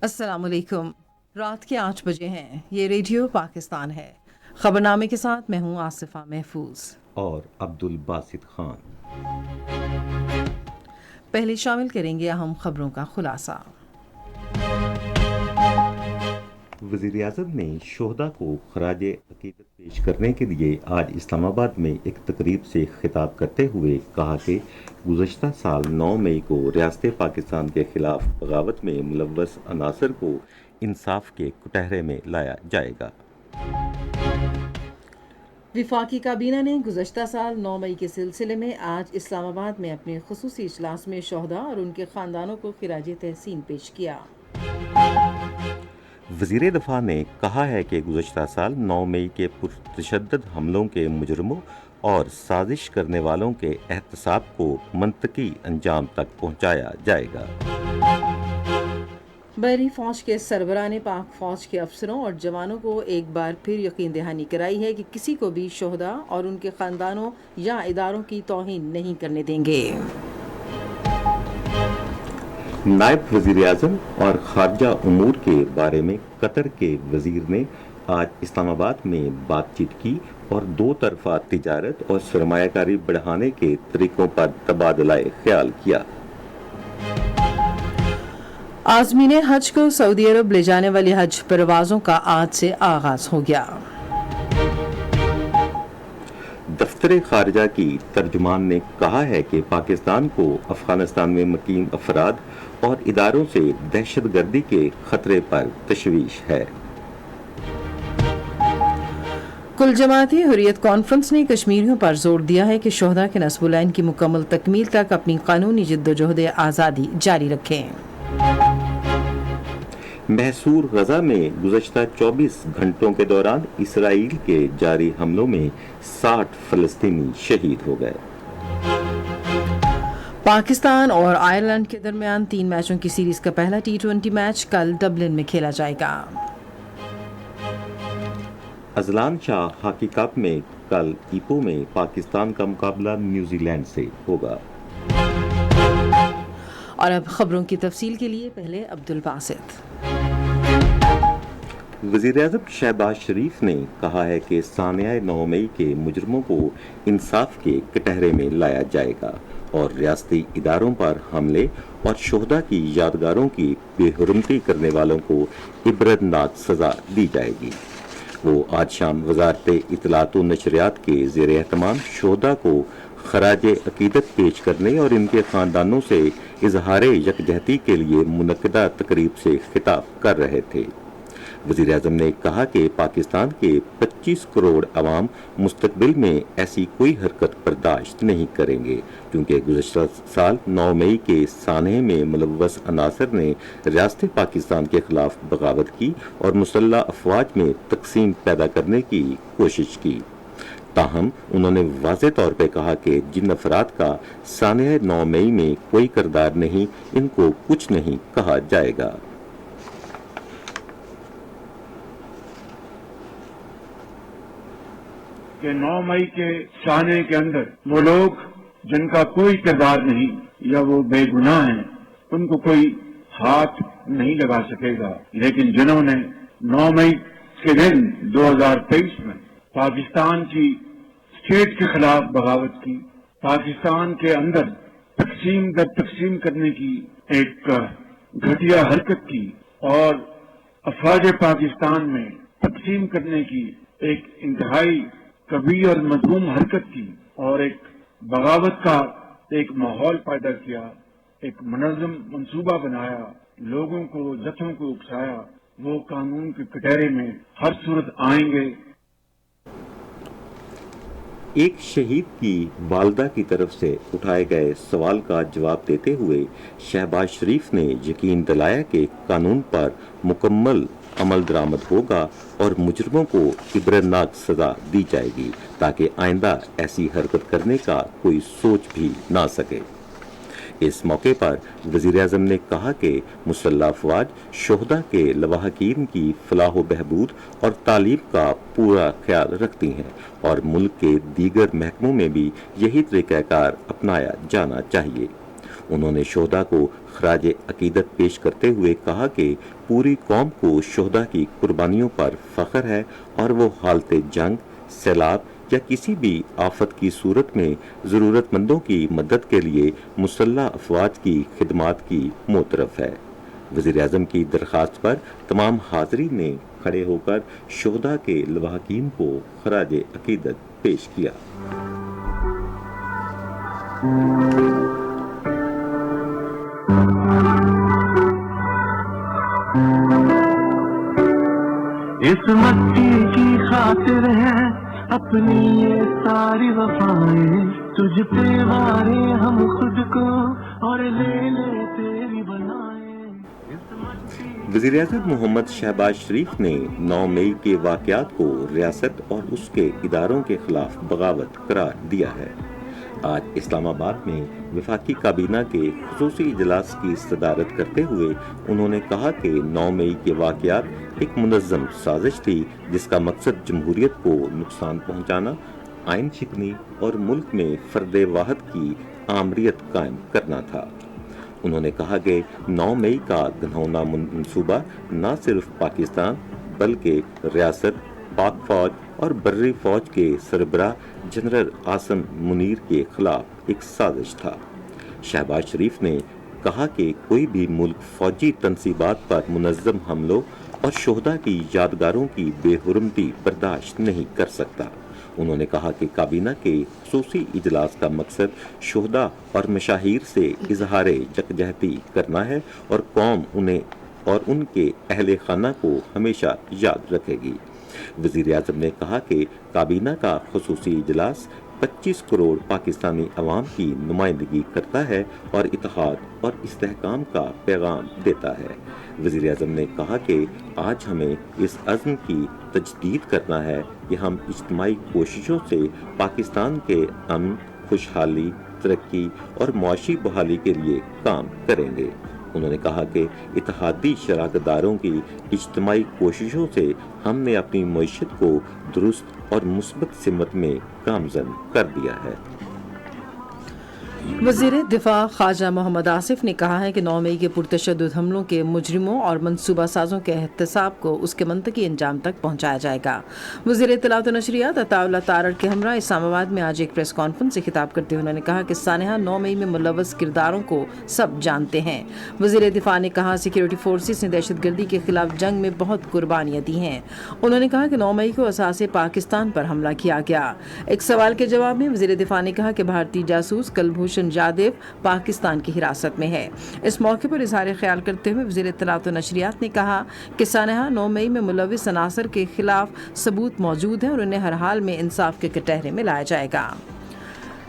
السلام علیکم۔ رات کے 8 بجے ہیں۔ یہ ریڈیو پاکستان ہے۔ خبرنامے کے ساتھ میں ہوں آصفہ محفوظ اور عبد الباسط خان۔ پہلے شامل کریں گے اہم خبروں کا خلاصہ۔ وزیر اعظم نے شہداء کو خراج عقیدت پیش کرنے کے لیے آج اسلام آباد میں ایک تقریب سے خطاب کرتے ہوئے کہا کہ گزشتہ سال 9 مئی کو ریاست پاکستان کے خلاف بغاوت میں ملوث عناصر کو انصاف کے کٹہرے میں لایا جائے گا۔ وفاقی کابینہ نے گزشتہ سال 9 مئی کے سلسلے میں آج اسلام آباد میں اپنے خصوصی اجلاس میں شہداء اور ان کے خاندانوں کو خراج تحسین پیش کیا۔ وزیر دفاع نے کہا ہے کہ گزشتہ سال 9 مئی کے پرتشدد حملوں کے مجرموں اور سازش کرنے والوں کے احتساب کو منطقی انجام تک پہنچایا جائے گا۔ بحری فوج کے سربراہ نے پاک فوج کے افسروں اور جوانوں کو ایک بار پھر یقین دہانی کرائی ہے کہ کسی کو بھی شہداء اور ان کے خاندانوں یا اداروں کی توہین نہیں کرنے دیں گے۔ نائب وزیر اعظم اور خارجہ امور کے بارے میں قطر کے وزیر نے آج اسلام آباد میں بات چیت کی اور دو طرفہ تجارت اور سرمایہ کاری بڑھانے کے طریقوں پر تبادلہ خیال کیا۔ عازمین حج کو سعودی عرب لے جانے والی حج پروازوں کا آج سے آغاز ہو گیا۔ دفتر خارجہ کی ترجمان نے کہا ہے کہ پاکستان کو افغانستان میں مقیم افراد اور اداروں سے دہشت گردی کے خطرے پر تشویش ہے۔ کل جماعتی حریت کانفرنس نے کشمیریوں پر زور دیا ہے کہ شہداء کے نصب العین کی مکمل تکمیل تک اپنی قانونی جدوجہد آزادی جاری رکھیں۔ محصور غزہ میں گزشتہ 24 گھنٹوں کے دوران اسرائیل کے جاری حملوں میں 60 فلسطینی شہید ہو گئے۔ پاکستان اور آئرلینڈ کے درمیان 3 میچوں کی سیریز کا پہلا T20 میچ کل ڈبلن میں کھیلا جائے گا۔ اذلان شاہ ہاکی کپ میں کل ایپو میں پاکستان کا مقابلہ نیوزی لینڈ سے ہوگا۔ اور اب خبروں کی تفصیل کے لیے پہلے عبد الباسط۔ وزیر اعظم شہباز شریف نے کہا ہے کہ سانحہ 9 مئی کے مجرموں کو انصاف کے کٹہرے میں لایا جائے گا اور ریاستی اداروں پر حملے اور شہداء کی یادگاروں کی بے حرمتی کرنے والوں کو عبرتناک سزا دی جائے گی۔ وہ آج شام وزارت اطلاعات و نشریات کے زیر اہتمام شہداء کو خراج عقیدت پیش کرنے اور ان کے خاندانوں سے اظہار یکجہتی کے لیے منعقدہ تقریب سے خطاب کر رہے تھے۔ وزیر اعظم نے کہا کہ پاکستان کے 25 کروڑ عوام مستقبل میں ایسی کوئی حرکت برداشت نہیں کریں گے، کیونکہ گزشتہ سال 9 مئی کے سانحے میں ملوث عناصر نے ریاست پاکستان کے خلاف بغاوت کی اور مسلح افواج میں تقسیم پیدا کرنے کی کوشش کی۔ تاہم انہوں نے واضح طور پہ کہا کہ جن افراد کا سانحہ 9 مئی میں کوئی کردار نہیں، ان کو کچھ نہیں کہا جائے گا۔ کہ 9 مئی کے سانحے کے اندر وہ لوگ جن کا کوئی کردار نہیں یا وہ بے گناہ ہیں، ان کو کوئی ہاتھ نہیں لگا سکے گا، لیکن جنہوں نے 9 مئی کے دن 2023 میں پاکستان کی اسٹیٹ کے خلاف بغاوت کی، پاکستان کے اندر تقسیم در تقسیم کرنے کی ایک گھٹیا حرکت کی اور افواج پاکستان میں تقسیم کرنے کی ایک انتہائی کبھی اور مذموم حرکت کی اور ایک بغاوت کا ایک ماحول پیدا کیا، ایک منظم منصوبہ بنایا، لوگوں کو جتھوں کو اکسایا، وہ قانون کے کٹہرے میں ہر صورت آئیں گے۔ ایک شہید کی والدہ کی طرف سے اٹھائے گئے سوال کا جواب دیتے ہوئے شہباز شریف نے یقین دلایا کہ قانون پر مکمل عمل درآمد ہوگا اور مجرموں کو عبرتناک سزا دی جائے گی تاکہ آئندہ ایسی حرکت کرنے کا کوئی سوچ بھی نہ سکے۔ اس موقع پر وزیر اعظم نے کہا کہ مسلح افواج شہداء کے لواحقین کی فلاح و بہبود اور تعلیم کا پورا خیال رکھتی ہیں اور ملک کے دیگر محکموں میں بھی یہی طریقہ کار اپنایا جانا چاہیے۔ انہوں نے شہدا کو خراج عقیدت پیش کرتے ہوئے کہا کہ پوری قوم کو شہدا کی قربانیوں پر فخر ہے اور وہ حالت جنگ، سیلاب یا کسی بھی آفت کی صورت میں ضرورت مندوں کی مدد کے لیے مسلح افواج کی خدمات کی معترف ہے۔ وزیر اعظم کی درخواست پر تمام حاضرین نے کھڑے ہو کر شہدا کے لواحقین کو خراج عقیدت پیش کیا۔ اس مٹی کی خاطر ہے اپنی یہ ساری وفائیں، تجھ پہ وارے ہم خود کو اور لے لے تیری بنائیں۔ وزیر اعظم محمد شہباز شریف نے 9 مئی کے واقعات کو ریاست اور اس کے اداروں کے خلاف بغاوت قرار دیا ہے۔ آج اسلام آباد میں وفاقی کابینہ کے خصوصی اجلاس کی صدارت کرتے ہوئے انہوں نے کہا کہ 9 مئی کے واقعات ایک منظم سازش تھی جس کا مقصد جمہوریت کو نقصان پہنچانا، آئین شکنی اور ملک میں فرد واحد کی آمریت قائم کرنا تھا۔ انہوں نے کہا کہ 9 مئی کا گھناؤنا منصوبہ نہ صرف پاکستان بلکہ ریاست، پاک فوج اور بری فوج کے سربراہ جنرل قاسم منیر کے خلاف ایک سازش تھا۔ شہباز شریف نے کہا کہ کوئی بھی ملک فوجی تنصیبات پر منظم حملوں اور شہدا کی یادگاروں کی بے حرمتی برداشت نہیں کر سکتا۔ انہوں نے کہا کہ کابینہ کے خصوصی اجلاس کا مقصد شہدا اور مشاہیر سے اظہار یکجہتی کرنا ہے اور قوم انہیں اور ان کے اہل خانہ کو ہمیشہ یاد رکھے گی۔ وزیر اعظم نے کہا کہ کابینہ کا خصوصی اجلاس 25 کروڑ پاکستانی عوام کی نمائندگی کرتا ہے اور اتحاد اور استحکام کا پیغام دیتا ہے۔ وزیر اعظم نے کہا کہ آج ہمیں اس عزم کی تجدید کرنا ہے کہ ہم اجتماعی کوششوں سے پاکستان کے امن، خوشحالی، ترقی اور معاشی بحالی کے لیے کام کریں گے۔ انہوں نے کہا کہ اتحادی شراکت داروں کی اجتماعی کوششوں سے ہم نے اپنی معیشت کو درست اور مثبت سمت میں گامزن کر دیا ہے۔ وزیر دفاع خواجہ محمد آصف نے کہا ہے کہ 9 مئی کے پرتشدد حملوں کے مجرموں اور منصوبہ سازوں کے احتساب کو اس کے منطقی انجام تک پہنچایا جائے گا۔ وزیر اطلاعات و نشریات عطا اللہ تارڑ کے ہمراہ اسلام آباد میں آج ایک پریس کانفرنس سے خطاب کرتے ہوئے انہوں نے کہا کہ سانحہ 9 مئی میں ملوث کرداروں کو سب جانتے ہیں۔ وزیر دفاع نے کہا سیکیورٹی فورسز نے دہشت گردی کے خلاف جنگ میں بہت قربانیاں دی ہیں۔ انہوں نے کہا کہ 9 مئی کو اساس پاکستان پر حملہ کیا گیا۔ ایک سوال کے جواب میں وزیر دفاع نے کہا کہ بھارتی جاسوس کلبھوشن جادیو پاکستان کی حراست میں ہے۔ اس موقع پر اظہار خیال کرتے ہوئے وزیر اطلاعات و نشریات نے کہا کہ سانحہ 9 مئی میں ملوث عناصر کے خلاف ثبوت موجود ہیں اور انہیں ہر حال میں انصاف کے کٹہرے میں لایا جائے گا۔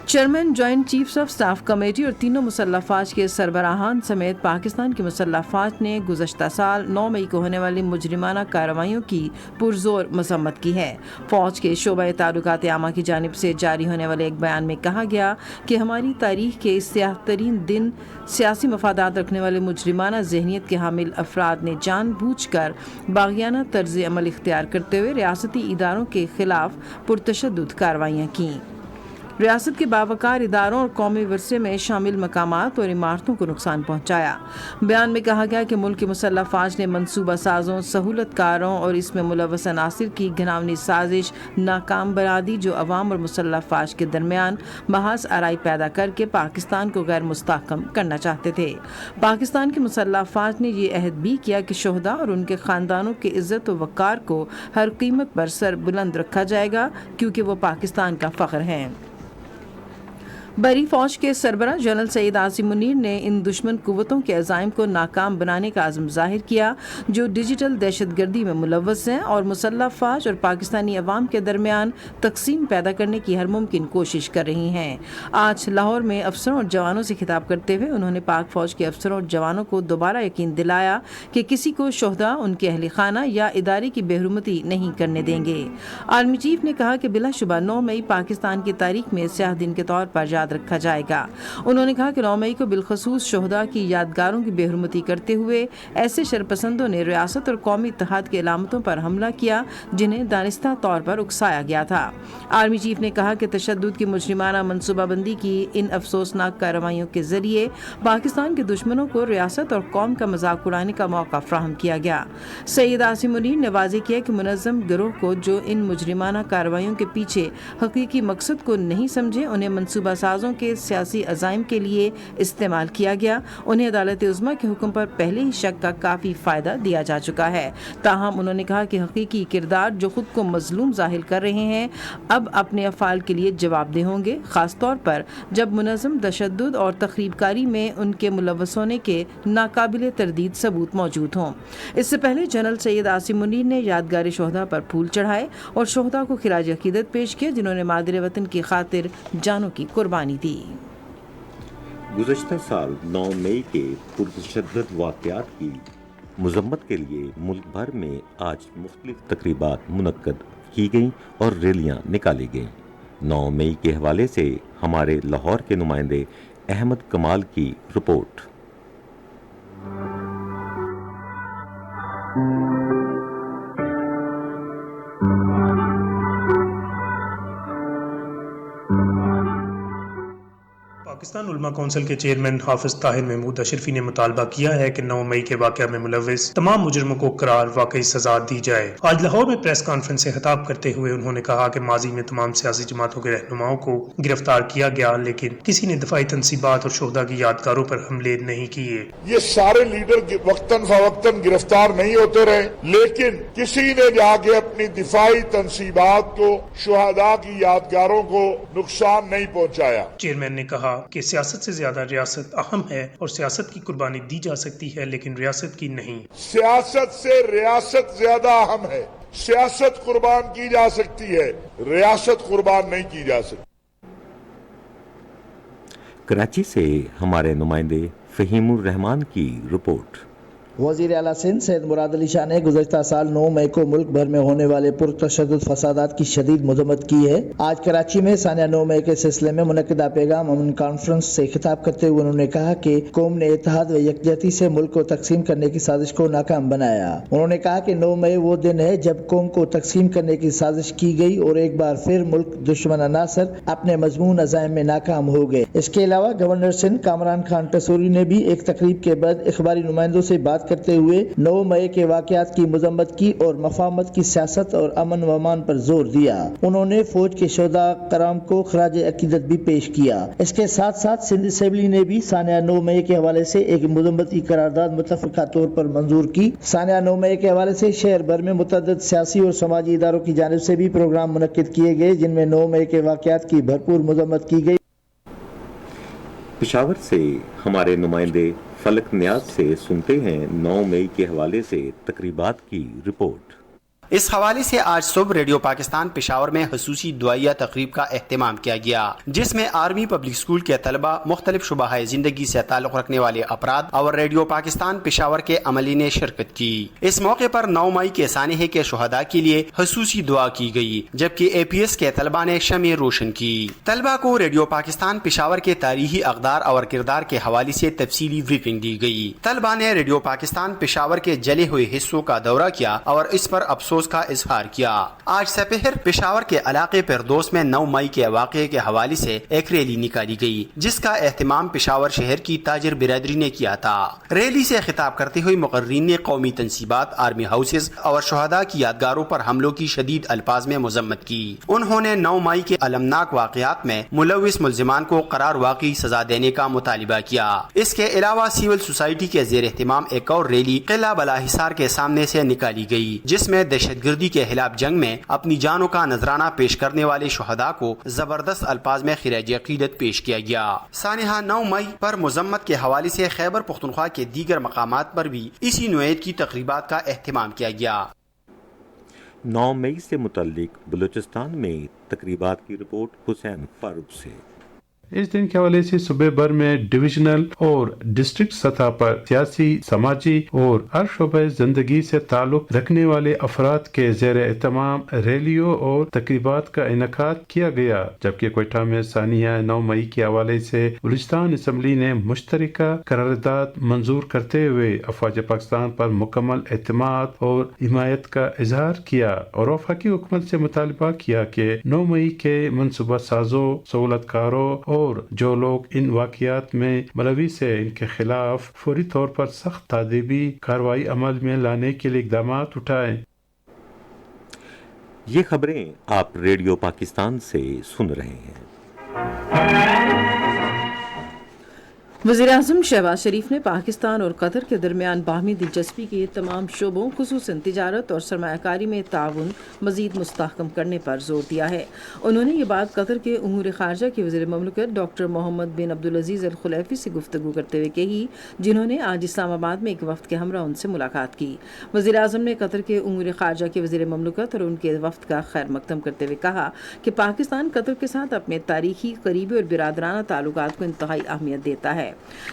Chairman joint chiefs of staff committee اور تینوں مسلح افواج کے سربراہان سمیت پاکستان کی مسلح افواج نے گزشتہ سال 9 مئی کو ہونے والی مجرمانہ کارروائیوں کی پرزور مذمت کی ہے۔ فوج کے شعبہ تعلقات عامہ کی جانب سے جاری ہونے والے ایک بیان میں کہا گیا کہ ہماری تاریخ کے اس سیاہ ترین دن سیاسی مفادات رکھنے والے مجرمانہ ذہنیت کے حامل افراد نے جان بوجھ کر باغیانہ طرز عمل اختیار کرتے ہوئے ریاستی اداروں کے خلاف پرتشدد کارروائیاں کیں۔ ریاست کے باوقار اداروں اور قومی ورثے میں شامل مقامات اور عمارتوں کو نقصان پہنچایا۔ بیان میں کہا گیا کہ ملک کی مسلح افواج نے منصوبہ سازوں، سہولت کاروں اور اس میں ملوث عناصر کی گھناؤنی سازش ناکام بنا دی جو عوام اور مسلح افواج کے درمیان محض آرائی پیدا کر کے پاکستان کو غیر مستحکم کرنا چاہتے تھے۔ پاکستان کی مسلح افواج نے یہ عہد بھی کیا کہ شہداء اور ان کے خاندانوں کی عزت و وقار کو ہر قیمت پر سر بلند رکھا جائے گا کیونکہ وہ پاکستان کا فخر ہیں۔ بری فوج کے سربراہ جنرل سید عاصم منیر نے ان دشمن قوتوں کے عزائم کو ناکام بنانے کا عزم ظاہر کیا جو ڈیجیٹل دہشت گردی میں ملوث ہیں اور مسلح افواج اور پاکستانی عوام کے درمیان تقسیم پیدا کرنے کی ہر ممکن کوشش کر رہی ہیں۔ آج لاہور میں افسروں اور جوانوں سے خطاب کرتے ہوئے انہوں نے پاک فوج کے افسروں اور جوانوں کو دوبارہ یقین دلایا کہ کسی کو شہداء، ان کے اہل خانہ یا ادارے کی بے حرمتی نہیں کرنے دیں گے۔ آرمی چیف نے کہا کہ بلا شبہ 9 مئی پاکستان کی تاریخ میں سیاہ دن کے طور پر याद रखा जाएगा। उन्होंने कहा कि 9 मई को बिलखसूस शोहदा की यादगारों की बेहरमती करते हुए ऐसे शरपसंदों ने रियासत और कौमी इत्तेहाद की अलामतों पर हमला किया जिन्हें दानिस्ता तौर पर उकसाया गया था। आर्मी चीफ ने कहा कि तशद्दुद की मुजरिमाना मनसूबाबंदी की इन अफसोसनाक कार्रवाइयों के जरिए पाकिस्तान के दुश्मनों को रियासत और कौम का मजाक उड़ाने का मौका फ्राहम किया गया। सैयद आसिम मुनीर ने वाज़ेह किया कि मुनज़्ज़म गिरोह को जो इन मुजरिमाना कार्रवाइयों के पीछे हकीकी मकसद को नहीं समझे, उन्हें मनसूबा साजों के सियासी अज़ाइम के लिए इस्तेमाल किया गया। उन्हें अदालत उज़्मा के हुक्म पर पहले ही शक का काफ़ी फ़ायदा दिया जा चुका है। ताहम उन्होंने कहा कि हकीकी किरदार जो खुद को मजलूम जाहिर कर रहे हैं अब अपने अफ़ाल के लिए जवाबदेह होंगे, ख़ास तौर पर जब मुनज़्ज़म तशद्दुद और तख़रीबकारी में उनके मुलव्वस होने के नाकाबिले तरदीद सबूत मौजूद हों। इससे पहले जनरल सैयद आसिम मुनीर ने यादगार शोहदा पर फूल चढ़ाए और शोहदा को खिराज अकीदत पेश किया जिन्होंने मादरे वतन की खातिर जानों की कुर्बानी दी। गुज़श्ता साल 9 मई के पुरतशद्दुद वाक़यात की मज़म्मत के लिए मुल्क भर में आज मुख्तलिफ तकरीबात मुनक्कद की गईं और रैलियाँ निकाली गईं। 9 मई के हवाले से हमारे लाहौर के नुमाइंदे अहमद कमाल की रिपोर्ट। पाकिस्तान उलमा कौंसिल के चेयरमैन हाफिज ताहिर महमूद अशरफी ने मुतालबा किया है कि 9 मई के वाक़या में मुलव्विस तमाम मुजरिमों को करार वाकई सजा दी जाए। आज लाहौर में प्रेस कॉन्फ्रेंस से खिताब करते हुए उन्होंने कहा कि माजी में तमाम सियासी जमातों के रहनुमाओं को गिरफ्तार किया गया, लेकिन किसी ने दफाई तनसीबात और शोहदा की यादगारों पर हमले नहीं किए। ये सारे लीडर वक्तन फवक्तन गिरफ्तार नहीं होते रहे, लेकिन किसी ने जाके अपनी दिफाई तनसीबात को, शुहदा की यादगारों को नुकसान नहीं पहुँचाया। चेयरमैन ने कहा कि सियासत से ज्यादा रियासत अहम है और सियासत की कुर्बानी दी जा सकती है लेकिन रियासत की नहीं। सियासत से रियासत ज्यादा अहम है। सियासत कुर्बान की जा सकती है, रियासत कुर्बान नहीं की जा सकती। कराची से हमारे नुमाइंदे फहीमुर रहमान की रिपोर्ट। वज़ीर आला सिंध सैयद मुराद अली शाह ने गुज़श्ता साल 9 मई को मुल्क भर में होने वाले पुरतशद्दुद फसादात की शदीद मज़म्मत की है। आज कराची में सानिया 9 मई के सिलसिले में मुनक्किदा पैगाम अमन कॉन्फ्रेंस से खिताब करते हुए उन्होंने कहा कि कौम ने इत्तेहाद व यकजहती से मुल्क को तकसीम करने की साजिश को नाकाम बनाया। उन्होंने कहा कि 9 मई वो दिन है जब कौम को तकसीम करने की साजिश की गई और एक बार फिर मुल्क दुश्मन अनासर अपने मजमून अज़ाइम में नाकाम हो गए। इसके अलावा गवर्नर सिंध कामरान खान टसूरी ने भी एक तकरीब के बाद इखबारी नुमाइंदों से बात करते हुए 9 मई के वाक़यात की मज़म्मत की और मफाहमत की सियासत और अमन व अमान पर जोर दिया। उन्होंने फौज के शोहदा कराम को खराज अकीदत भी पेश किया। इसके साथ साथ सिंध असेंबली ने भी सानिया 9 मई के हवाले से एक मज़म्मती करारदाद मुतफ़िक़ा तौर पर मंजूर की। सानिया 9 मई के हवाले से शहर भर में मुतअद्दिद सियासी और समाजी इदारों की जानिब से भी प्रोग्राम मुनक्किद किए गए जिनमें 9 मई के वाक़यात की भरपूर मज़म्मत की गई। पेशावर से हमारे नुमाइंदे फलक नियाज से सुनते हैं 9 मई के हवाले से तकरीबात की रिपोर्ट। इस हवाले से आज सुबह रेडियो पाकिस्तान पेशावर में खसूसी दुआया तकरीब का एहतमाम किया गया, जिसमें आर्मी पब्लिक स्कूल के तलबा, मुख्तलिफ शुबाह जिंदगी से ताल्लुक़ रखने वाले अफराद और रेडियो पाकिस्तान पेशावर के अमली ने शिरकत की। इस मौके पर 9 मई के सानहे के शुहदा के लिए खसूसी दुआ की गई, जबकि APS के तलबा ने शमे रोशन की। तलबा को रेडियो पाकिस्तान पेशावर के तारीखी अक़दार और किरदार के हवाले से तफसीली ब्रीफिंग दी गई। तलबा ने रेडियो पाकिस्तान पेशावर के जले हुए हिस्सों का दौरा किया और इस पर अफसोस का इजहार किया। आज सपहर पेशावर के इलाके फिरदौस में 9 मई के वाक़े के हवाले से एक रैली निकाली गई, जिसका एहतमाम पेशावर शहर की ताजिर बिरादरी ने किया था। रैली से खिताब करते हुए मुकर्रीन ने कौमी तनसीबात, आर्मी हाउसेज और शहदा की यादगारों पर हमलों की शदीद अल्फाज में मजम्मत की। उन्होंने 9 मई के अलमनाक वाक़यात में मुलव्विस मुल्जिमान को करार वाकई सजा देने का मुतालिबा किया। इसके अलावा सिविल सोसाइटी के ज़ेर एहतमाम एक और रैली किला बलाहिसार के सामने से निकाली गई, जिसमें दहशतगर्दी के खिलाफ जंग में अपनी जानों का नजराना पेश करने वाले शुहदा को जबरदस्त अल्फाज में खिराज अकीदत पेश किया गया। सानिहा 9 मई पर मजम्मत के हवाले से खैबर पख्तूनख्वा के दीगर मकामात पर भी इसी नोयत की तकरीबात का एहतमाम किया गया। 9 मई से मुतल्लिक बलूचिस्तान में तकरीबात की रिपोर्ट हुसैन फारूक से। इस दिन के हवाले से सूबे भर में डिविजनल और डिस्ट्रिक्ट सतह पर सियासी, समाजी और हर शोबे जिंदगी से ताल्लुक रखने वाले अफराद के ज़ेर एहतमाम रैलियों और तकरीबात का इनेकाद किया गया, जबकि कोयटा में सानिया 9 मई के हवाले से बलूचिस्तान असम्बली ने मुश्तरका करारदाद मंजूर करते हुए अफवाज पाकिस्तान पर मुकम्मल एतमाद और हिमायत का इजहार किया और वफाकी हुकूमत से मुतालबा किया कि 9 मई के मनसूबा साजों, सहूलतकारों और जो लोग इन वाक़यात में मुलविस है इनके खिलाफ फौरी तौर पर सख्त तादीबी कार्रवाई अमल में लाने के लिए इक़दाम उठाएं। ये खबरें आप रेडियो पाकिस्तान से सुन रहे हैं। वज़ीर-ए-आज़म शहबाज शरीफ ने पाकिस्तान और कतर के दरमियान बाहमी दिलचस्पी के तमाम शोबों खुसूसन तिजारत और सरमायाकारी में ताउन मज़ीद मुस्तहकम करने पर जोर दिया है। उन्होंने ये बात कतर के उमूर ख़ारजा के वज़ीर ममलकत डॉक्टर मोहम्मद बिन अब्दुल अज़ीज़ अल खुलैफ़ी से गुफ्तगू करते हुए कही, जिन्होंने आज इस्लामाबाद में एक वफ़द के हमरा उनसे मुलाकात की। वज़ीर-ए-आज़म ने कतर के उमूर ख़ारजा के वज़ीर ममलकत और उनके वफ़द का खैर मक़दम करते हुए कहा कि पाकिस्तान कतर के साथ अपने तारीखी, करीबी और बिरादराना ताल्लुकात को इंतहाई अहमियत देता है।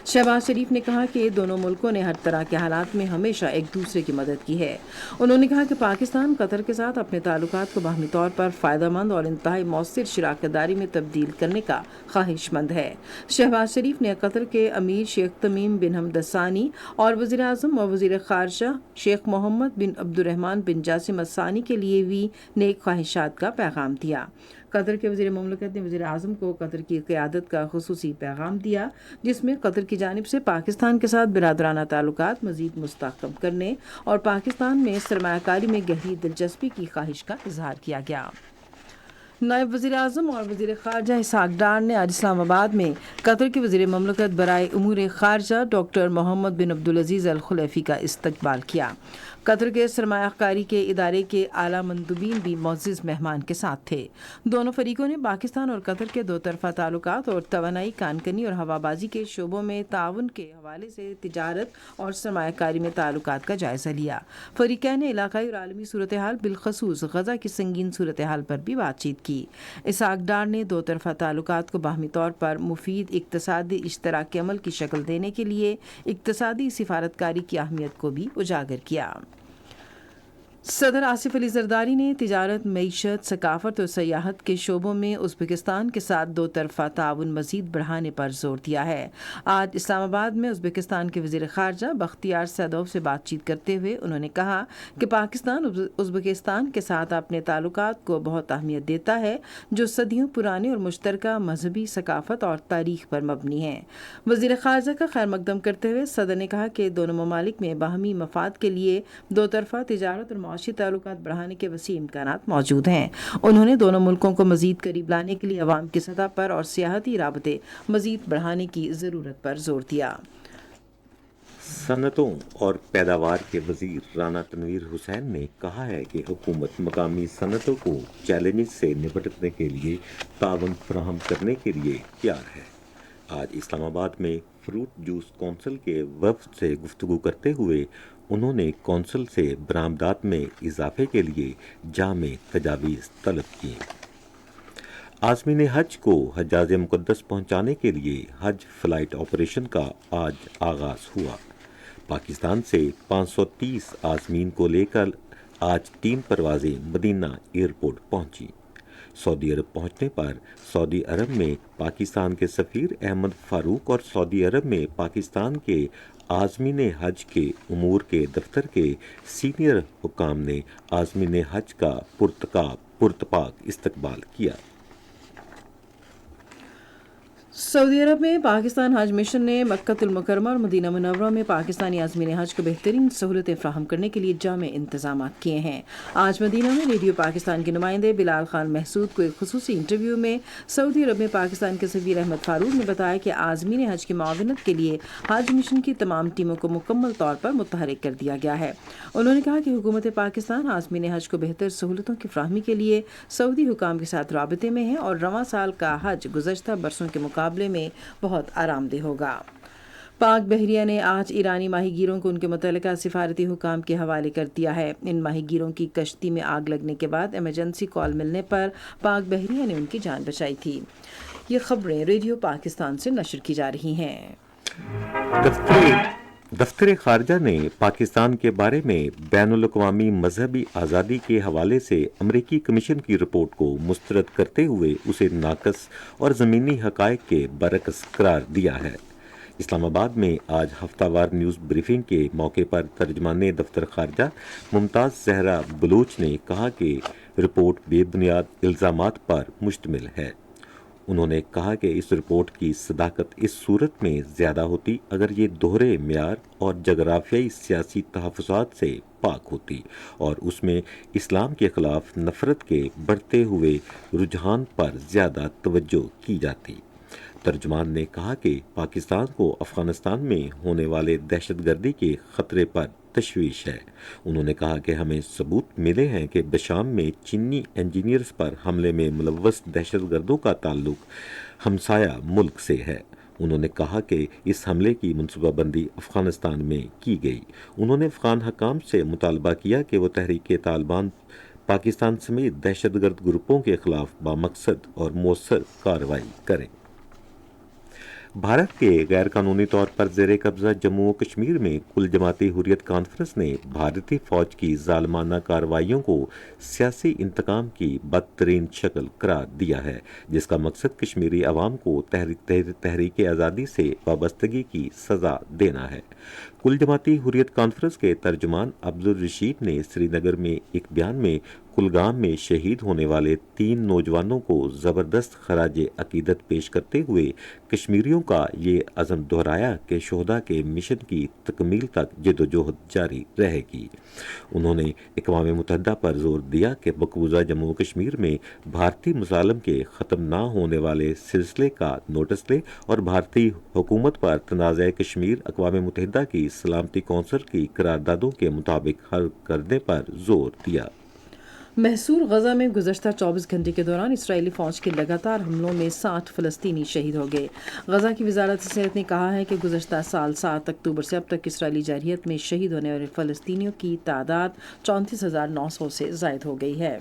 शहबाज शरीफ ने कहा कि दोनों मुल्कों ने हर तरह के हालात में हमेशा एक दूसरे की मदद की है। उन्होंने कहा कि पाकिस्तान कतर के साथ अपने ताल्लुकात को बाहमी तौर पर फ़ायदेमंद और इंतहाई मौसर शराकतदारी में तब्दील करने का ख्वाहिशमंद है। शहबाज शरीफ ने कतर के अमीर शेख तमीम बिन हमद सानी और वज़ीर-ए-आज़म और वज़ीर ख़ारजा शेख मोहम्मद बिन अब्दुर्रहमान बिन जासिम सानी के लिए भी नेक ख्वाहिशात का पैगाम दिया। कतर के वज़ीर ममलकत ने वज़ीर-ए-आज़म को कतर की क़यादत का ख़ुसूसी पैगाम दिया, जिसमें कतर की जानिब से पाकिस्तान के साथ बिरादराना ताल्लुकात मज़ीद मुस्तहकम करने और पाकिस्तान में सरमायाकारी में गहरी दिलचस्पी की ख्वाहिश का इजहार किया गया। नायब वज़ीर-ए-आज़म और वज़ीर ख़ारजा इसहाक़ डार ने आज इस्लामाबाद में कतर के वज़ीर ममलकत बराए उमूर ख़ारजा डॉक्टर मोहम्मद बिन अब्दुल अज़ीज़ अल खुलैफ़ी का इस्तक़बाल किया। कतर के सरमायाकारी के इदारे के आला मंदूबीन भी मोअज़्ज़ज़ मेहमान के साथ थे। दोनों फरीकों ने पाकिस्तान और कतर के दो तरफ़ा ताल्लुकात और तवानाई, कानकनी और हवाबाजी के शोबों में ताउन के हवाले से तिजारत और सरमायाकारी में ताल्लुकात का जायज़ा लिया। फरीक़ैन ने इलाक़ाई और आलमी सूरत हाल बिलख़ुसूस गज़ा की संगीन सूरत हाल पर भी बातचीत की। इसहाक़ डार ने दो तरफ़ा ताल्लुकात को बाहमी तौर पर मुफीद इक़्तिसादी इश्तराकी अमल की शक्ल देने के लिए इक़्तिसादी सिफारतकारी की अहमियत को भी उजागर किया। सदर आसिफ अली जरदारी ने तिजारत, मईशत, सकाफत और सयाहत के शोबों में उज़्बेकिस्तान के साथ दो तरफ़ा ताउन मज़ीद बढ़ाने पर जोर दिया है। आज इस्लामाबाद में उज़्बेकिस्तान के वज़ीर ख़ारजा बख्तियार सैदोव से बातचीत करते हुए उन्होंने कहा कि पाकिस्तान उज़्बेकिस्तान के साथ अपने ताल्लुकात को बहुत अहमियत देता है, जो सदियों पुरानी और मुश्तरका मजहबी, सकाफत और तारीख़ पर मबनी है। वज़ीर ख़ारजा का खैर मक़दम करते हुए सदर ने कहा कि दोनों ममालिक में बाहमी मफाद के लिए दो तरफ़ा तिजारत और ताल्लुकात बढ़ाने के वसी इम्कानात मौजूद हैं। उन्होंने दोनों मुल्कों को मज़ीद करीब लाने के लिए अवाम की सतह पर और सियाहती राबते मज़ीद बढ़ाने की ज़रूरत पर जोर दिया। सनतों और पैदावार के वज़ीर राना तनवीर हुसैन ने कहा है कि हुकूमत मकामी सनतों को चैलेंज से निपटने के लिए ताउन फराहम करने के लिए तैयार है। आज इस्लामाबाद में फ्रूट जूस कौंसिल के वफ़द से गुफ्तगू करते हुए उन्होंने कौंसिल से बरामदात में इजाफे के लिए जामे तजावीज़ तलब की। आज़मीन हज को हज्जाज मुक़द्दस पहुँचाने के लिए हज फ़्लाइट ऑपरेशन का आज आगाज़ हुआ। पाकिस्तान से 530 आज़मीन को लेकर आज 3 परवाज़ें मदीना एयरपोर्ट पहुँची। सऊदी अरब पहुँचने पर सऊदी अरब में पाकिस्तान के सफ़ीर अहमद फ़ारूक और सऊदी अरब में पाकिस्तान के आज़मीन हज के उमूर के दफ्तर के सीनियर हुकाम ने आज़मीन हज का पुरतपाक इस्तकबाल किया। सऊदी अरब में पाकिस्तान हज मिशन ने मक्कतुल मुकर्रमा और मदीना मुनव्वरा में पाकिस्तानी आज़मीन हज को बेहतरीन सहूलतें फ़राहम करने के लिए जामे इंतजाम किए हैं। आज मदीना में रेडियो पाकिस्तान के नुमाइंदे बिलाल खान महसूद को एक खुसूसी इंटरव्यू में सऊदी अरब में पाकिस्तान के सफ़ीर अहमद फ़ारूक ने बताया कि आज़मीन हज की मुआवनत के लिए हज मिशन की तमाम टीमों को मुकम्मल तौर पर मुतहरिक कर दिया गया है। उन्होंने कहा कि हुकूमत पाकिस्तान आज़मीन हज को बेहतर सहूलतों की फ़राहमी के लिए सऊदी हुकाम के साथ राबते में है और रवां साल का हज गुज़श्ता बरसों के मुकाबले में बहुत आरामदेह होगा। पाक बहरिया ने आज ईरानी माहीगीरों को उनके मुतल्लिका सिफारती हुकाम के हवाले कर दिया है। इन माहीगीरों की कश्ती में आग लगने के बाद इमरजेंसी कॉल मिलने पर पाक बहरिया ने उनकी जान बचाई थी। یہ خبریں ریڈیو پاکستان سے نشر کی جا رہی ہیں۔ دفتر خارجہ نے پاکستان کے بارے میں بین الاقوامی مذہبی آزادی کے حوالے سے امریکی کمیشن کی رپورٹ کو مسترد کرتے ہوئے اسے ناقص اور زمینی حقائق کے برعکس قرار دیا ہے۔ اسلام آباد میں آج ہفتہ وار نیوز بریفنگ کے موقع پر ترجمان دفتر خارجہ ممتاز زہرا بلوچ نے کہا کہ رپورٹ بے بنیاد الزامات پر مشتمل ہے۔ انہوں نے کہا کہ اس رپورٹ کی صداقت اس صورت میں زیادہ ہوتی اگر یہ دوہرے معیار اور جغرافیائی سیاسی تحفظات سے پاک ہوتی اور اس میں اسلام کے خلاف نفرت کے بڑھتے ہوئے رجحان پر زیادہ توجہ کی جاتی۔ ترجمان نے کہا کہ پاکستان کو افغانستان میں ہونے والے دہشت گردی کے خطرے پر تشویش ہے۔ انہوں نے کہا کہ ہمیں ثبوت ملے ہیں کہ بشام میں چینی انجینئرز پر حملے میں ملوث دہشت گردوں کا تعلق ہمسایہ ملک سے ہے۔ انہوں نے کہا کہ اس حملے کی منصوبہ بندی افغانستان میں کی گئی۔ انہوں نے افغان حکام سے مطالبہ کیا کہ وہ تحریک طالبان پاکستان سمیت دہشت گرد گروپوں کے خلاف بامقصد اور مؤثر کارروائی کریں۔ بھارت کے غیر قانونی طور پر زیر قبضہ جموں و کشمیر میں کل جماعتی حریت کانفرنس نے بھارتی فوج کی ظالمانہ کارروائیوں کو سیاسی انتقام کی بدترین شکل قرار دیا ہے، جس کا مقصد کشمیری عوام کو تحریک آزادی سے وابستگی کی سزا دینا ہے۔ کل جماعتی حریت کانفرنس کے ترجمان عبدالرشید نے سری نگر میں ایک بیان میں کلگام میں شہید ہونے والے 3 نوجوانوں کو زبردست خراج عقیدت پیش کرتے ہوئے کشمیریوں کا یہ عزم دہرایا کہ شہداء کے مشن کی تکمیل تک جدوجہد جاری رہے گی۔ انہوں نے اقوام متحدہ پر زور دیا کہ مقبوضہ جموں و کشمیر میں بھارتی مظالم کے ختم نہ ہونے والے سلسلے کا نوٹس لے اور بھارتی حکومت پر تنازع کشمیر اقوام متحدہ کی سلامتی کونسل کی قراردادوں کے مطابق حل کرنے پر زور دیا۔ محصور غزہ میں گزشتہ 24 گھنٹے کے دوران اسرائیلی فوج کے لگاتار حملوں میں 60 فلسطینی شہید ہو گئے۔ غزہ کی وزارت صحت نے کہا ہے کہ گزشتہ سال 7 اکتوبر سے اب تک اسرائیلی جارحیت میں شہید ہونے والے فلسطینیوں کی تعداد 34,900 سے زائد ہو گئی ہے۔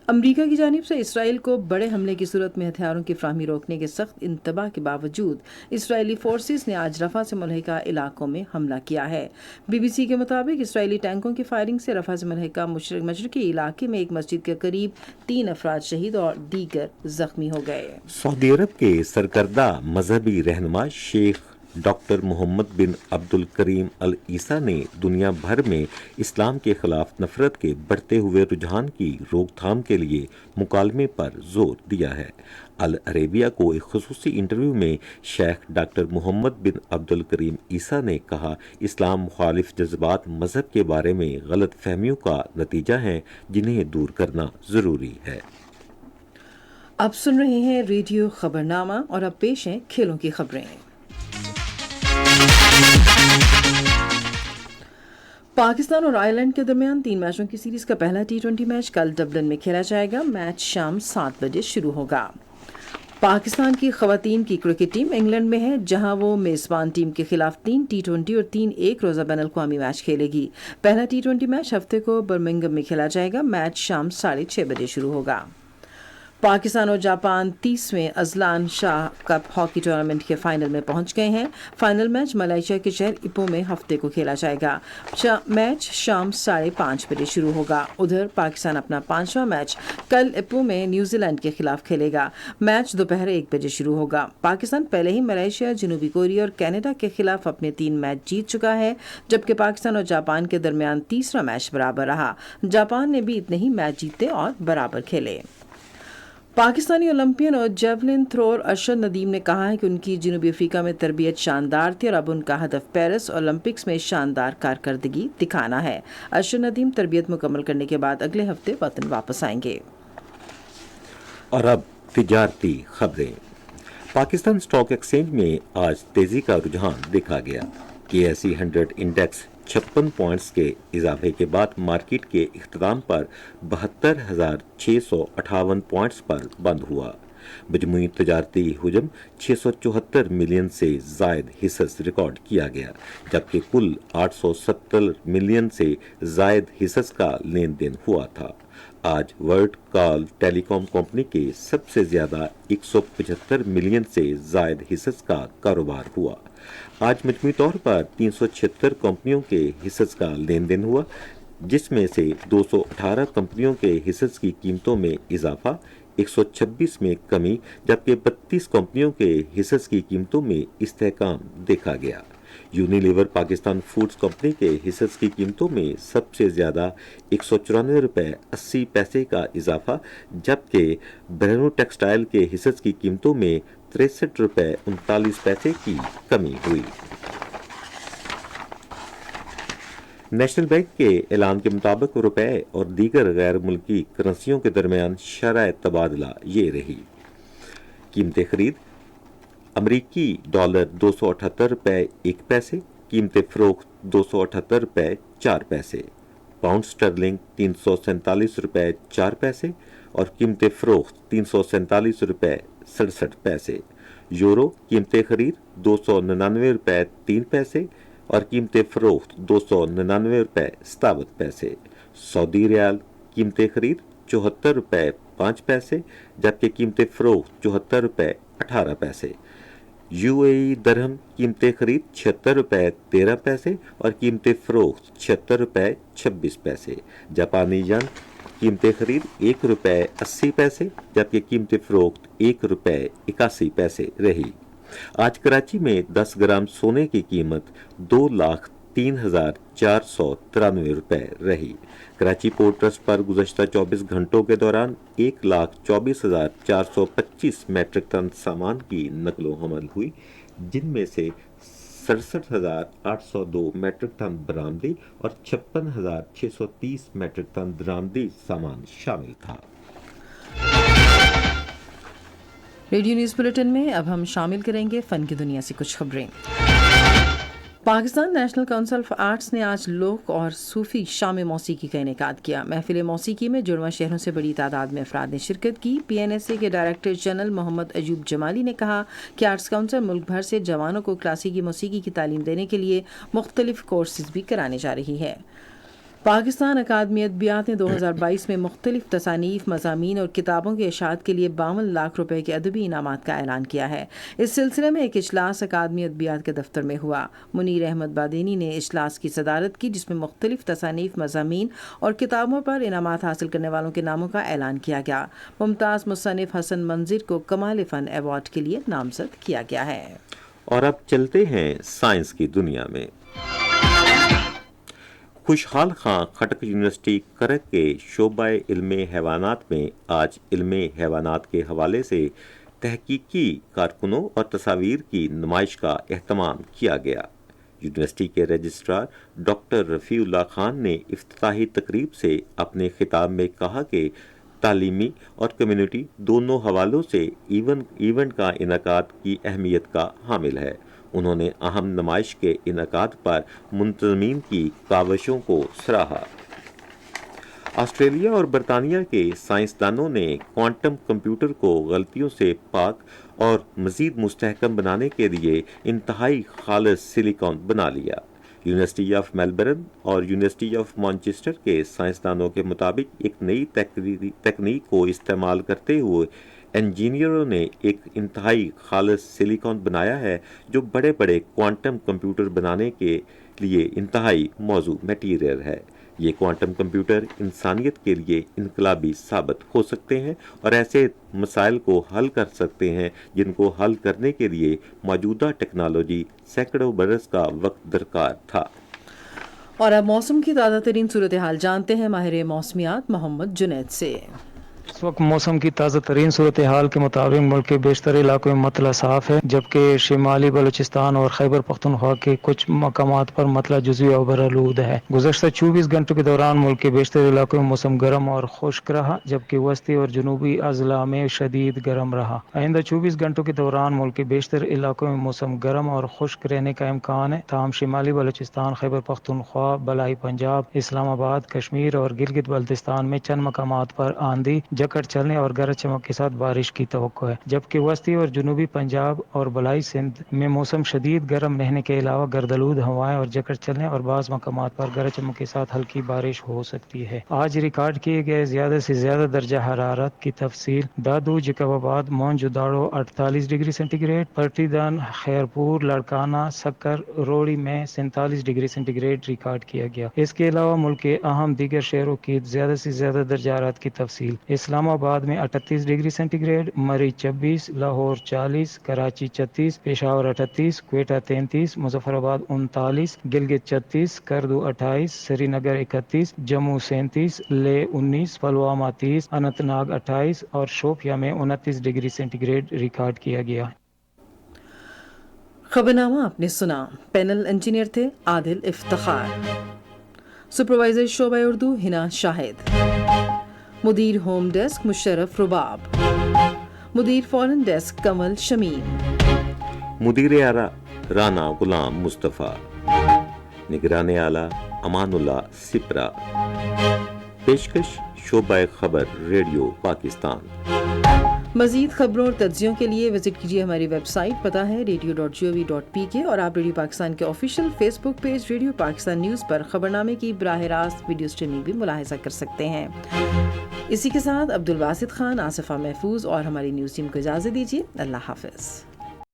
امریکہ کی جانب سے اسرائیل کو بڑے حملے کی صورت میں ہتھیاروں کی فراہمی روکنے کے سخت انتباہ کے باوجود اسرائیلی فورسز نے آج رفح سے ملحقہ علاقوں میں حملہ کیا ہے۔ بی بی سی کے مطابق اسرائیلی ٹینکوں کی فائرنگ سے رفح سے ملحقہ مشرقی علاقے میں ایک مسجد کے قریب 3 افراد شہید اور دیگر زخمی ہو گئے۔ سعودی عرب کے سرکردہ مذہبی رہنما شیخ ڈاکٹر محمد بن عبد الکریم العیسیٰ نے دنیا بھر میں اسلام کے خلاف نفرت کے بڑھتے ہوئے رجحان کی روک تھام کے لیے مکالمے پر زور دیا ہے۔ العربیہ کو ایک خصوصی انٹرویو میں شیخ ڈاکٹر محمد بن عبد الکریم عیسیٰ نے کہا، اسلام مخالف جذبات مذہب کے بارے میں غلط فہمیوں کا نتیجہ ہیں جنہیں دور کرنا ضروری ہے۔ اب سن رہے ہیں ریڈیو خبرنامہ اور اب پیش ہیں کھیلوں کی خبریں۔ پاکستان اور آئرلینڈ کے درمیان 3 میچوں کی سیریز کا پہلا T20 میچ کل ڈبلن میں کھیلا جائے گا۔ میچ شام 7 بجے شروع ہوگا۔ پاکستان کی خواتین کی کرکٹ ٹیم انگلینڈ میں ہے، جہاں وہ میزبان ٹیم کے خلاف 3 T20 اور 3 ایک روزہ بین الاقوامی میچ کھیلے گی۔ پہلا T20 میچ ہفتے کو برمنگھم میں کھیلا جائے گا۔ میچ شام 6:30 بجے شروع ہوگا۔ پاکستان اور جاپان 30ویں Azlan Shah cup hockey tournament کے فائنل میں پہنچ گئے ہیں۔ فائنل میچ ملائیشیا کے شہر ایپو میں ہفتے کو کھیلا جائے گا۔ میچ شام 5:30 بجے شروع ہوگا۔ ادھر پاکستان اپنا 5واں میچ کل ایپو میں نیوزی لینڈ کے خلاف کھیلے گا۔ میچ دوپہر 1 بجے شروع ہوگا۔ پاکستان پہلے ہی ملائیشیا، جنوبی کوریا اور کینیڈا کے خلاف اپنے 3 میچ جیت چکا ہے، جبکہ پاکستان اور جاپان کے درمیان تیسرا میچ برابر رہا۔ جاپان نے بھی اتنے ہی میچ جیتے اور برابر کھیلے۔ پاکستانی اولمپئن اور جیولن تھرور ارشد ندیم نے کہا ہے کہ ان کی جنوبی افریقہ میں تربیت شاندار تھی اور اب ان کا ہدف پیرس اولمپکس میں شاندار کارکردگی دکھانا ہے۔ ارشد ندیم تربیت مکمل کرنے کے بعد اگلے ہفتے وطن واپس آئیں گے۔ اور اب تجارتی خبریں۔ پاکستان اسٹاک ایکسچینج میں آج تیزی کا رجحان دیکھا گیا۔ KSE 100 انڈیکس 56 پوائنٹس کے اضافے کے بعد مارکیٹ کے اختتام پر 72,658 پوائنٹس پر بند ہوا۔ مجموعی تجارتی حجم 674 ملین سے زائد حصص ریکارڈ کیا گیا، جبکہ کل 870 ملین سے زائد حصص کا لین دین ہوا تھا۔ आज वर्ल्ड कॉल टेलीकॉम कंपनी के सबसे ज्यादा 175 मिलियन से जायद हिस्सों का कारोबार हुआ। आज मजमूई तौर पर 376 कंपनियों के हिस्सों का लेन देन हुआ, जिसमें से 218 कंपनियों के हिस्सों की कीमतों में इजाफा, 126 में कमी, जबकि 32 कंपनियों के हिस्सों की कीमतों में इस्तेहकाम देखा गया। यूनिलीवर पाकिस्तान फूड्स कंपनी के हिस्सों की कीमतों में सबसे ज्यादा 194 रुपये 80 पैसे का इजाफा, जबकि ब्रेनो टेक्सटाइल के हिस्सों की कीमतों में 63 रुपये 39 पैसे की कमी हुई। नेशनल बैंक के ऐलान के मुताबिक रुपए और दीगर गैर मुल्की करेंसियों के दरमियान शरह तबादला ये रही। कीमतें खरीद अमरीकी डॉलर 278 रुपये 1 पैसे, कीमतें फरोख्त 278 रुपये 4 पैसे, पाउंड स्टर्लिंग 347 रुपये 4 पैसे और कीमतें फरोख्त 347 रुपये 67 पैसे। यूरो कीमतें खरीद 299 रुपये 3 पैसे और कीमतें फरोख्त 299 रुपये 57 पैसे। सऊदी रियाल कीमतें खरीद 74 रुपये 5 पैसे, जबकि कीमतें फरोख्त 74 रुपये 18 पैसे। यूएई दरहम कीमतें खरीद 76 रुपये 13 पैसे और कीमतें फरोख्त 76 रुपये 26 पैसे। जापानी यन कीमतें खरीद 1 रुपये 80 पैसे, जबकि कीमतें फरोख्त 1 रुपये 81 पैसे रही। आज कराची में 10 ग्राम सोने की कीमत 2,03,493 रुपये रही। कराची पोर्ट ट्रस्ट पर गुज़श्ता 24 घंटों के दौरान 1,24,425 मैट्रिक टन सामान की नकलो हमल हुई, जिनमें से 67,802 मैट्रिक टन बरामदी और 56,630 मैट्रिक टन दरामदी सामान शामिल था। रेडियो न्यूज़ बुलेटिन में अब हम शामिल करेंगे फ़न की दुनिया से कुछ खबरें। Pakistan national council of arts ने आज लोक और सूफी शाम मौसीकी का इनेकाद किया। महफिल मौसीकी में जुड़वा शहरों से बड़ी तादाद में अफराद ने शिरकत की। PNSA के डायरेक्टर जनरल मोहम्मद अयूब जमाली ने कहा कि आर्ट्स काउंसिल मुल्क भर से जवानों को क्लासिकी मौसीकी की तालीम देने के लिए मुख्तलिफ कोर्सेज भी कराने जा रही है। पाकिस्तान अकादमी अदबियात ने 2022 में मुख्तलिफ तसानीफ, मज़ामीन और किताबों के इशाअत के लिए 52 लाख रुपए के अदबी इनामात का ऐलान किया है। इस सिलसिले में एक इजलास अकादमी अदबियात के दफ्तर में हुआ। मुनीर अहमद बादेनी ने इजलास की सदारत की, जिसमें मुख्तलिफ तसानीफ, मज़ामीन और किताबों पर इनामात हासिल करने वालों के नामों का ऐलान किया गया। मुमताज़ मुसन्निफ हसन मंजिर को कमाल फ़न अवार्ड के लिए नामजद किया गया है। और अब चलते हैं साइंस की दुनिया में। खुशहाल खां खटक यूनिवर्सिटी करक के शोबा इल्मे हैवानात में आज इल्मे हैवानात के हवाले से तहकीकी कारकुनों और तस्वीर की नुमाइश का एहतमाम किया गया। यूनिवर्सिटी के रजिस्ट्रार डॉक्टर रफ़ीउल्लाह खान ने इफ्तिताही तकरीब से अपने खिताब में कहा कि तालीमी और कम्युनिटी दोनों हवालों से इवेंट का इनकाद की अहमियत का हामिल है। उन्होंने अहम नुमाइश के इनकाद पर मुंतज़मीन की काविशों को सराहा। ऑस्ट्रेलिया और बरतानिया के साइंसदानों ने क्वांटम कंप्यूटर को गलतियों से पाक और मज़ीद मुस्तहकम बनाने के लिए इंतहाई खालिस सिलिकॉन बना लिया। यूनिवर्सिटी ऑफ मेलबर्न और यूनिवर्सिटी ऑफ मैनचेस्टर के साइंसदानों के मुताबिक एक नई तकनीक को इस्तेमाल करते हुए इंजीनियरों ने एक इंतहाई खालिस सिलिकॉन बनाया है जो बड़े बड़े क्वांटम कंप्यूटर बनाने के लिए इंतहाई मौजू मटीरियल है। ये क्वांटम कंप्यूटर इंसानियत के लिए इनकलाबी साबित हो सकते हैं और ऐसे मसाइल को हल कर सकते हैं जिनको हल करने के लिए मौजूदा टेक्नोलॉजी सैकड़ों बरस का वक्त दरकार था। और अब मौसम की ताज़ा तरीन सूरत हाल जानते हैं माहिर मौसमियात मोहम्मद जुनैद से। इस वक्त मौसम की ताज़ा तरीन सूरत हाल के मुताबिक मुल्क के बेशतर इलाकों में मतला साफ है, जबकि शिमाली बलूचिस्तान और खैबर पख्तूनख्वा के कुछ मकामात पर मतला जुज़वी और बरालूद है। गुज़श्ता 24 घंटों के दौरान मुल्क के बेशतर इलाकों में मौसम गर्म और खुश्क रहा, जबकि वस्ती और जनूबी अजला में शदीद गर्म रहा। आइंदा 24 घंटों के दौरान मुल्क के बेशतर इलाकों में मौसम गर्म और खुश्क रहने का इम्कान है। ताहम शिमाली बलूचिस्तान, खैबर पख्तूनख्वा, बलाई पंजाब, इस्लामाबाद, कश्मीर और गिलगित बल्तिस्तान में चंद मकामात पर आंधी, जकड़ चलने और गरज चमक के साथ बारिश की तवक्को है, जबकि वस्ती और जनूबी पंजाब और बलाई सिंध में मौसम शदीद गर्म रहने के अलावा गर्दलूद हवाएं और जकड़ चलने और बाज़ मकामात पर गरज चमक के साथ हल्की बारिश हो सकती है। आज रिकॉर्ड किए गए ज़्यादा से ज़्यादा दर्जा हरारत की तफसील: दादू जैकबाबाद मोहनजोदाड़ो 48 डिग्री सेंटीग्रेड, पर्टीदान खैरपुर लड़काना सक्कर रोड़ी में 47 डिग्री सेंटीग्रेड रिकॉर्ड किया गया। इसके अलावा मुल्क के अहम दीगर शहरों की ज़्यादा से ज़्यादा दर्जा हरारत की तफसील: इस्लामाबाद में 38 डिग्री सेंटीग्रेड, मरी 26, लाहौर 40, कराची 36, पेशावर 38, क्वेटा 33, मुजफ्फराबाद 39, गिलगित 36, करदू 28, श्रीनगर 31, जम्मू 37, ले 19, पुलवामा 30, अनंतनाग 28 और शोपिया में 29 डिग्री सेंटीग्रेड रिकॉर्ड किया गया। खबरनामा आपने सुना। पैनल इंजीनियर थे आदिल इफ्तिखार, सुपरवाइजर शोबा उर्दू हिना शाहिद, मुदीर होम डेस्क मुशर्रफ रुबाब, मुदीर फॉरेन डेस्क कमल शमीम, मुदीर आला राना गुलाम मुस्तफ़ा, निगरान आला अमानुल्लाह सिपरा। पेशकश शोबा खबर रेडियो पाकिस्तान। मज़ीद खबरों और तज्जियों के लिए विजिट कीजिए हमारी वेबसाइट, पता है radio.gov.pk, और आप रेडियो पाकिस्तान के official Facebook page radio Pakistan news पर खबरनामे की बराह रास्त वीडियो स्ट्रीमिंग भी मुलाहिजा कर सकते हैं। इसी के साथ अब्दुल बासित खान, आसिफा महफूज और हमारी न्यूज़ टीम को इजाज़त दीजिए। अल्लाह हाफ़िज़।